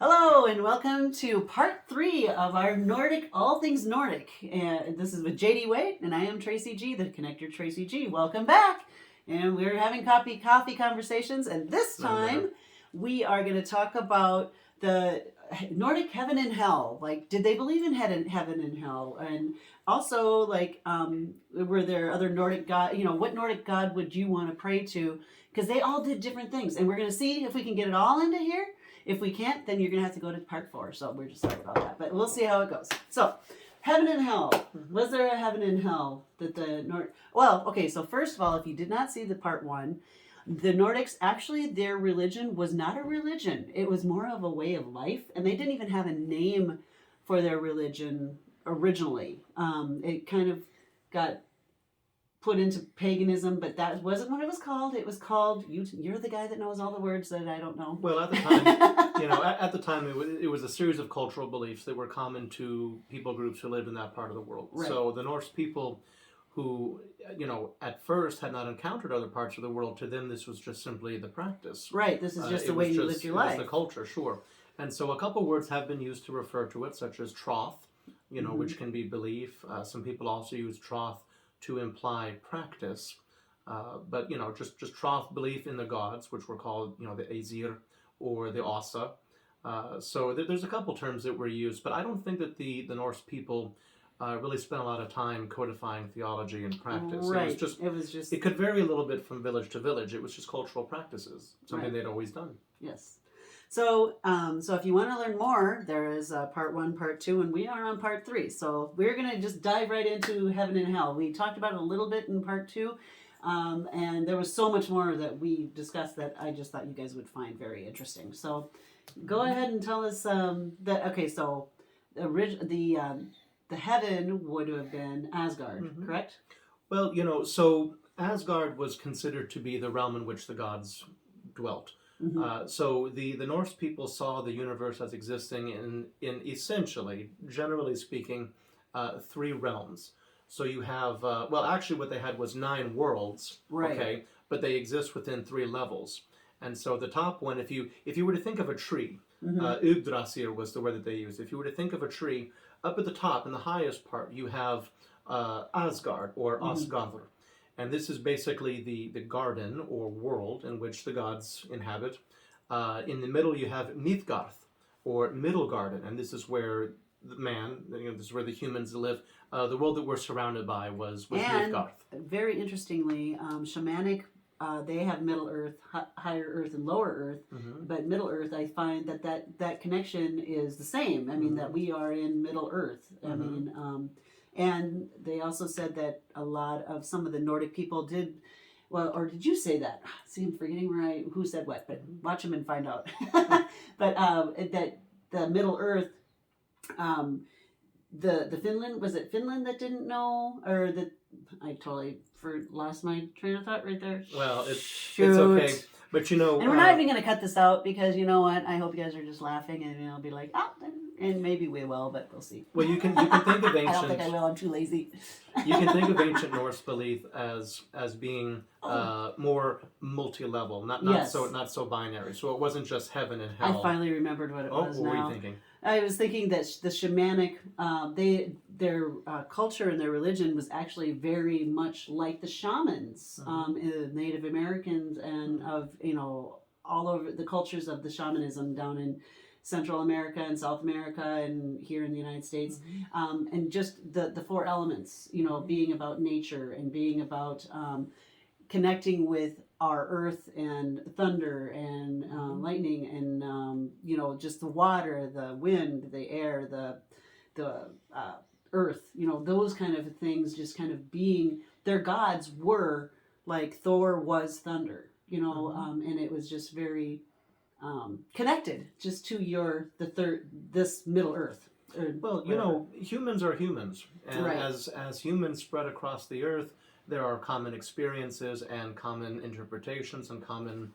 Hello and welcome to part 3 of our Nordic, all things Nordic. This is with JD Wade and I am Tracy G, the connector Tracy G. Welcome back. And we're having coffee conversations, and this time we are going to talk about the Nordic heaven and hell. Like, did they believe in heaven and hell? And also, like, were there other Nordic god? What Nordic god would you want to pray to? Because they all did different things, and we're going to see if we can get it all into here. If we can't, then you're going to have to go to part 4. So we're just sorry about that. But we'll see how it goes. So, heaven and hell. Was there a heaven and hell that the Well, okay, so first of all, if you did not see the part 1, the Nordics, actually, their religion was not a religion. It was more of a way of life. And they didn't even have a name for their religion originally. It kind of got put into paganism, but that wasn't what it was called. It was called, you're the guy that knows all the words that I don't know. Well, at the time, at the time, it was a series of cultural beliefs that were common to people groups who lived in that part of the world. Right. So the Norse people who, at first had not encountered other parts of the world, to them this was just simply the practice. Right, this is just the way you lived your life. It was the culture, sure. And so a couple words have been used to refer to it, such as troth, which can be belief. Some people also use troth to imply practice, but just troth, belief in the gods, which were called the Aesir or the Ossa. So there's a couple terms that were used, but I don't think that the Norse people really spent a lot of time codifying theology and practice. Right. It could vary a little bit from village to village. It was just cultural practices, something they'd always done. Yes. So, if you want to learn more, there is part 1, part 2, and we are on part 3. So we're going to just dive right into heaven and hell. We talked about it a little bit in part 2, and there was so much more that we discussed that I just thought you guys would find very interesting. So go ahead and tell us that. Okay, so the heaven would have been Asgard, correct? Well, so Asgard was considered to be the realm in which the gods dwelt. So the Norse people saw the universe as existing in essentially, generally speaking, 3 realms. So you have, actually what they had was 9 worlds, right? Okay, but they exist within 3 levels. And so the top one, if you were to think of a tree, Yggdrasil was the word that they used. If you were to think of a tree, up at the top, in the highest part, you have Asgard, or Asgardr. And this is basically the garden or world in which the gods inhabit. In the middle, you have Midgarth, or Middle Garden, and this is where the man, this is where the humans live. The world that we're surrounded by was Midgarth. Very interestingly, shamanic, they have Middle Earth, Higher Earth, and Lower Earth. But Middle Earth, I find that connection is the same. I mean, that we are in Middle Earth. I mean, and they also said that a lot of some of the Nordic people did, or did you say that? See, I'm forgetting who said what, but watch them and find out. But that the Middle Earth, the Finland, was it Finland that didn't know, or that I totally lost my train of thought right there. Well, it's okay. But and we're not even going to cut this out, because you know what? I hope you guys are just laughing, and I'll be like, and maybe we will, but we'll see. Well, you can think of ancient. I don't think I will. I'm too lazy. You can think of ancient Norse belief as being more multi-level, not so binary. So it wasn't just heaven and hell. I finally remembered what it was. What were you thinking? I was thinking that the shamanic, their culture and their religion was actually very much like the shamans, Native Americans, and of all over the cultures of the shamanism down in Central America and South America and here in the United States, and just the 4 elements, being about nature and being about connecting with our earth and thunder and lightning and just the water, the wind, the air, the earth, those kind of things, just kind of being, their gods were like Thor was thunder, and it was just very connected just to this Middle Earth. Well, humans are humans, and as humans spread across the earth, there are common experiences and common interpretations and common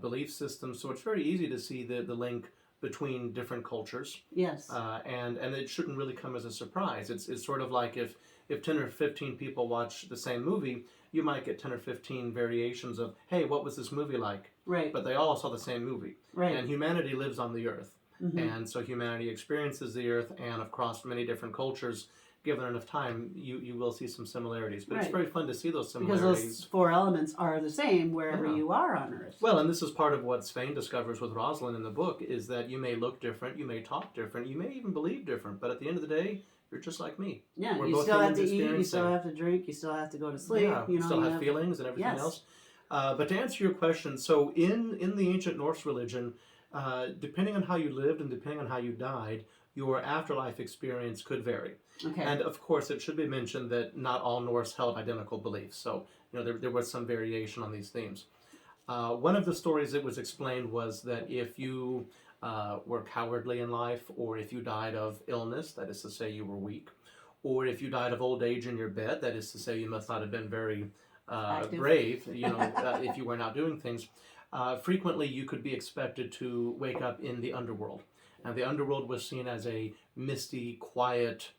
belief systems. So it's very easy to see the link between different cultures. Yes. And it shouldn't really come as a surprise. It's sort of like if 10 or 15 people watch the same movie, you might get 10 or 15 variations of, hey, what was this movie like? Right. But they all saw the same movie. Right. And humanity lives on the earth. And so humanity experiences the earth, and across many different cultures, given enough time, you will see some similarities. But it's very fun to see those similarities. Because those four elements are the same wherever you are on Earth. Well, and this is part of what Svein discovers with Rosalind in the book, is that you may look different, you may talk different, you may even believe different, but at the end of the day, you're just like me. Yeah, We're you both still have to humans eat, you still have to drink, you still have to go to sleep. Yeah, you still have feelings and everything else. But to answer your question, so in the ancient Norse religion, depending on how you lived and depending on how you died, your afterlife experience could vary. Okay. And of course, it should be mentioned that not all Norse held identical beliefs. So, there was some variation on these themes. One of the stories that was explained was that if you were cowardly in life, or if you died of illness, that is to say you were weak, or if you died of old age in your bed, that is to say you must not have been very brave, if you were not doing things, frequently you could be expected to wake up in the underworld. And the underworld was seen as a misty, quiet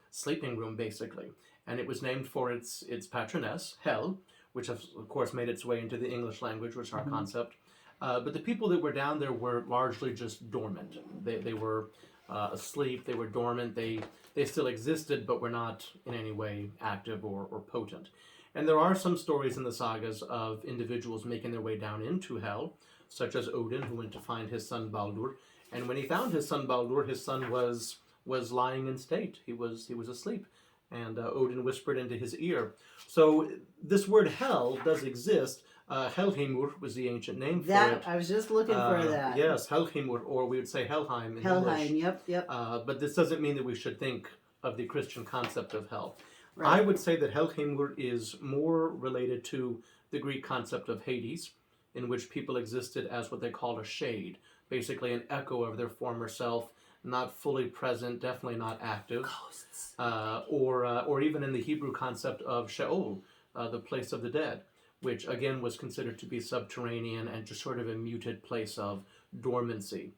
sleeping room, basically. And it was named for its patroness, Hel, which of course made its way into the English language, which is our concept. But the people that were down there were largely just dormant. They were asleep, they were dormant, they still existed, but were not in any way active or potent. And there are some stories in the sagas of individuals making their way down into Hel, such as Odin, who went to find his son Baldor. And when he found his son Baldor, his son was lying in state. He was asleep. And Odin whispered into his ear. So this word Hel does exist. Helheimur was the ancient name for it. I was just looking for that. Yes, Helheimur, or we would say Helheim in Helheim, English. yep. But this doesn't mean that we should think of the Christian concept of hell. Right. I would say that Helheimur is more related to the Greek concept of Hades, in which people existed as what they called a shade, basically an echo of their former self, not fully present, definitely not active. Ghosts. Or even in the Hebrew concept of Sheol, the place of the dead, which again was considered to be subterranean and just sort of a muted place of dormancy.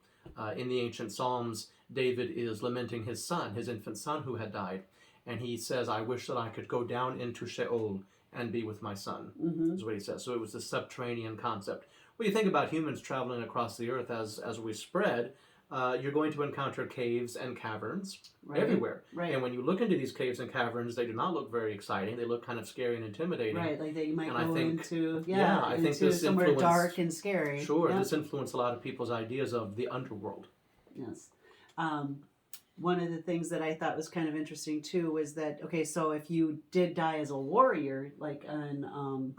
In the ancient Psalms, David is lamenting his son, his infant son who had died, and he says, "I wish that I could go down into Sheol and be with my son," is what he says. So it was the subterranean concept. When you think about humans traveling across the earth as we spread, you're going to encounter caves and caverns everywhere. Right. And when you look into these caves and caverns, they do not look very exciting. They look kind of scary and intimidating. Right, like they might And go into this somewhere dark and scary. Sure, this influenced a lot of people's ideas of the underworld. Yes. One of the things that I thought was kind of interesting too was that, okay, so if you did die as a warrior, like on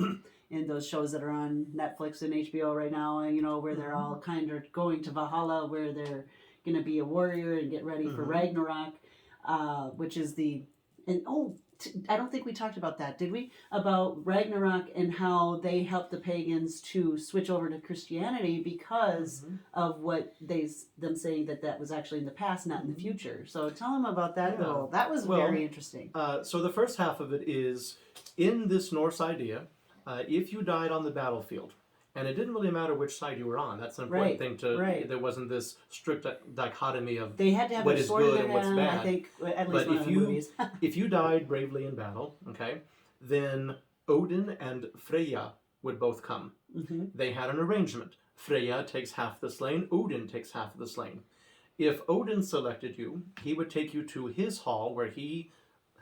in those shows that are on Netflix and HBO right now, where they're all kind of going to Valhalla, where they're going to be a warrior and get ready for Ragnarok, which is I don't think we talked about that, did we? About Ragnarok and how they helped the pagans to switch over to Christianity because of what them saying that was actually in the past, not in the future. So tell them about that though. That was very interesting. So the first half of it is, in this Norse idea, if you died on the battlefield, and it didn't really matter which side you were on. That's an important thing there wasn't this strict dichotomy of they had to have what a is sword good in and their what's hand, bad. I think, at least one of the movies. If you died bravely in battle, okay, then Odin and Freya would both come. They had an arrangement. Freya takes half the slain, Odin takes half of the slain. If Odin selected you, he would take you to his hall where he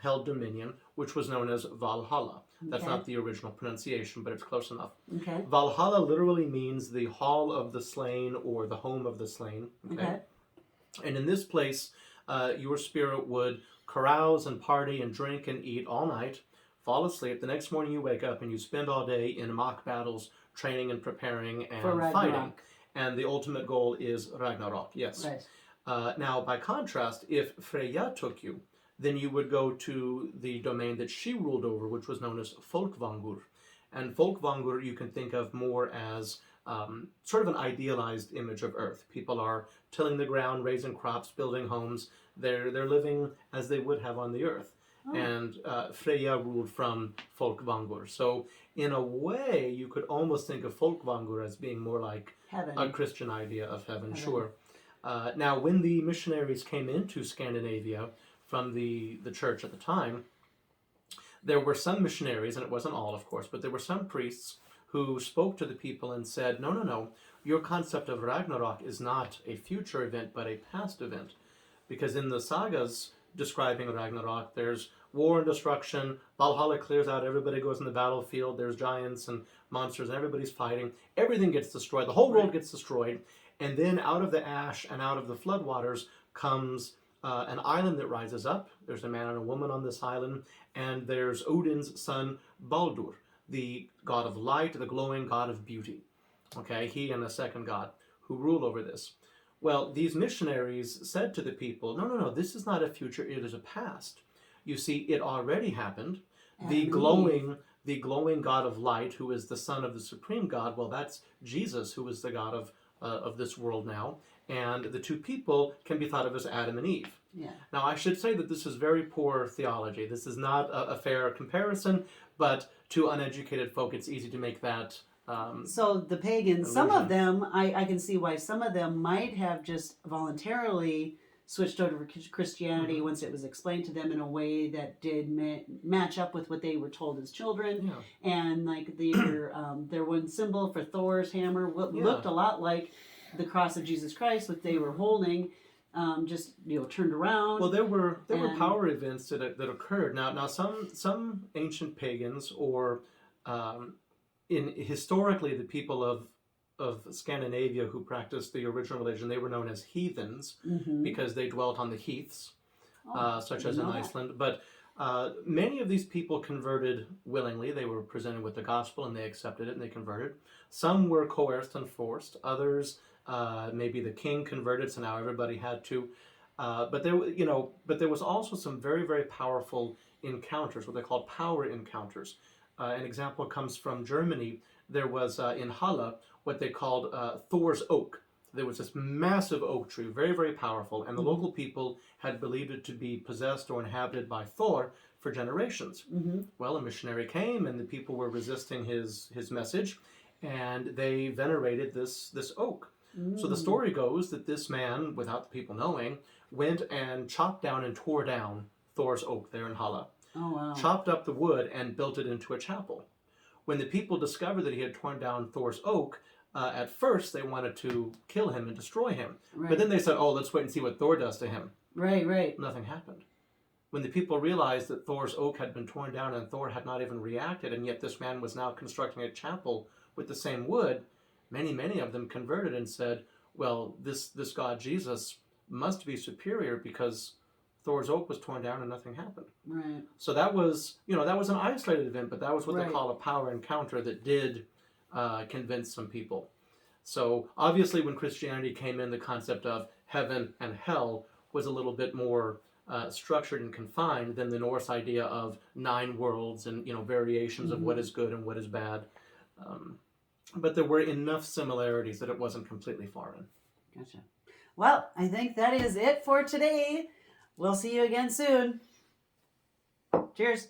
held dominion, which was known as Valhalla. That's not the original pronunciation, but it's close enough. Okay. Valhalla literally means the hall of the slain or the home of the slain. Okay. And in this place, your spirit would carouse and party and drink and eat all night, fall asleep. The next morning you wake up and you spend all day in mock battles, training and preparing and fighting. And the ultimate goal is Ragnarok, yes. Right. Now, by contrast, if Freya took you, then you would go to the domain that she ruled over, which was known as Folkvangur. And Folkvangur you can think of more as sort of an idealized image of Earth. People are tilling the ground, raising crops, building homes. They're living as they would have on the Earth. And Freya ruled from Folkvangur. So in a way, you could almost think of Folkvangur as being more like heaven. A Christian idea of heaven. Sure. Now, when the missionaries came into Scandinavia from the church at the time, there were some missionaries, and it wasn't all, of course, but there were some priests who spoke to the people and said, no, your concept of Ragnarok is not a future event, but a past event. Because in the sagas describing Ragnarok, there's war and destruction, Valhalla clears out, everybody goes in the battlefield, there's giants and monsters, and everybody's fighting. Everything gets destroyed, the whole world gets destroyed. And then out of the ash and out of the floodwaters comes an island that rises up. There's a man and a woman on this island, and there's Odin's son, Baldor, the god of light, the glowing god of beauty. Okay, he and a second god who rule over this. Well, these missionaries said to the people, no, this is not a future, it is a past. You see, it already happened. The glowing god of light, who is the son of the supreme god, well, that's Jesus, who is the god of this world now. And the two people can be thought of as Adam and Eve. Yeah. Now, I should say that this is very poor theology. This is not a fair comparison, but to uneducated folk, it's easy to make that so the pagans, illusion. some of them, I can see why some of them might have just voluntarily switched over to Christianity once it was explained to them in a way that did match up with what they were told as children. Yeah. And like their one symbol for Thor's hammer looked a lot like the cross of Jesus Christ, which they were holding, just turned around. Well, there were power events that occurred. Now some ancient pagans or historically the people of Scandinavia who practiced the original religion, they were known as heathens because they dwelt on the heaths, such as in Iceland. But many of these people converted willingly. They were presented with the gospel and they accepted it and they converted. Some were coerced and forced. Others, maybe the king converted, so now everybody had to. But there was also some very, very powerful encounters, what they called power encounters. An example comes from Germany. There was in Halle what they called Thor's oak. There was this massive oak tree, very, very powerful, and the local people had believed it to be possessed or inhabited by Thor for generations. Well, a missionary came, and the people were resisting his message, and they venerated this oak. So the story goes that this man, without the people knowing, went and chopped down and tore down Thor's oak there in Halle. Oh, wow. Chopped up the wood and built it into a chapel. When the people discovered that he had torn down Thor's oak, at first they wanted to kill him and destroy him. Right. But then they said, let's wait and see what Thor does to him. Right. Nothing happened. When the people realized that Thor's oak had been torn down and Thor had not even reacted, and yet this man was now constructing a chapel with the same wood, many of them converted and said, well, this God Jesus must be superior because Thor's oak was torn down and nothing happened. Right. So that was an isolated event, but that was what they call a power encounter that did convince some people. So obviously when Christianity came in, the concept of heaven and hell was a little bit more structured and confined than the Norse idea of 9 worlds and variations of what is good and what is bad. But there were enough similarities that it wasn't completely foreign. Gotcha. Well, I think that is it for today. We'll see you again soon. Cheers.